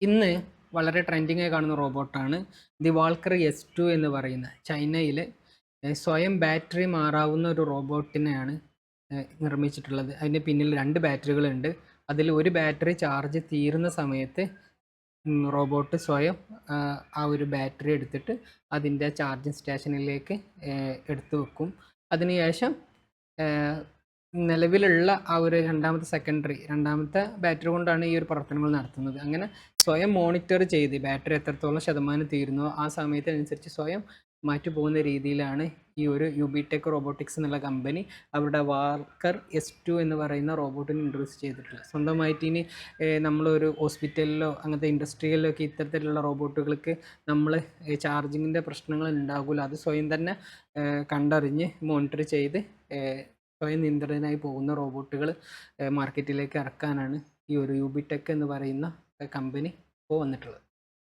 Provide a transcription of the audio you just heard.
ഇന്ന് വളരെ ട്രെൻഡിങ് ആയി കാണുന്ന റോബോട്ടാണ് ദി വാൾക്കർ S2 എന്ന് പറയുന്ന ചൈനയിൽ സ്വയം ബാറ്ററി മാറാവുന്ന ഒരു റോബോട്ടിനെയാണ് നിർമ്മിച്ചിട്ടുള്ളത്. അതിന് പിന്നിൽ 2 ബാറ്ററികളുണ്ട്. അതിൽ ഒരു ബാറ്ററി ചാർജ് തീരുന്ന സമയത്ത് റോബോട്ട് സ്വയം ആ ഒരു ബാറ്ററി എടുത്തിട്ട് അതിൻ്റെ ചാർജിങ് സ്റ്റേഷനിലേക്ക് എടുത്തു വെക്കും. അതിനുശേഷം നിലവിലുള്ള ആ ഒരു രണ്ടാമത്തെ ബാറ്ററി കൊണ്ടാണ് ഈ ഒരു പ്രവർത്തനങ്ങൾ നടത്തുന്നത്. അങ്ങനെ സ്വയം മോണിറ്റർ ചെയ്ത് ബാറ്ററി എത്രത്തോളം ശതമാനം തീരുന്നോ ആ സമയത്തിനനുസരിച്ച് സ്വയം മാറ്റിപ്പോകുന്ന രീതിയിലാണ് ഈ ഒരു യുബിടെക് റോബോട്ടിക്സ് എന്നുള്ള കമ്പനി അവരുടെ വാൾക്കർ S2 എന്ന് പറയുന്ന റോബോട്ടിനെ ഇൻട്രൊഡ്യൂസ് ചെയ്തിട്ടുള്ളത്. സ്വന്തമായിട്ട് ഇനി നമ്മളൊരു ഹോസ്പിറ്റലിലോ അങ്ങനത്തെ ഇൻഡസ്ട്രിയിലോ ഒക്കെ ഇത്തരത്തിലുള്ള റോബോട്ടുകൾക്ക് നമ്മൾ ചാർജിങ്ങിൻ്റെ പ്രശ്നങ്ങൾ ഉണ്ടാകില്ല. അത് സ്വയം തന്നെ കണ്ടറിഞ്ഞ് മോണിറ്റർ ചെയ്ത് സ്വയം നിയന്ത്രണനായി പോകുന്ന റോബോട്ടുകൾ മാർക്കറ്റിലേക്ക് ഇറക്കാനാണ് ഈ ഒരു യുബിടെക് എന്ന് പറയുന്ന കമ്പനി ഇപ്പോൾ വന്നിട്ടുള്ളത്.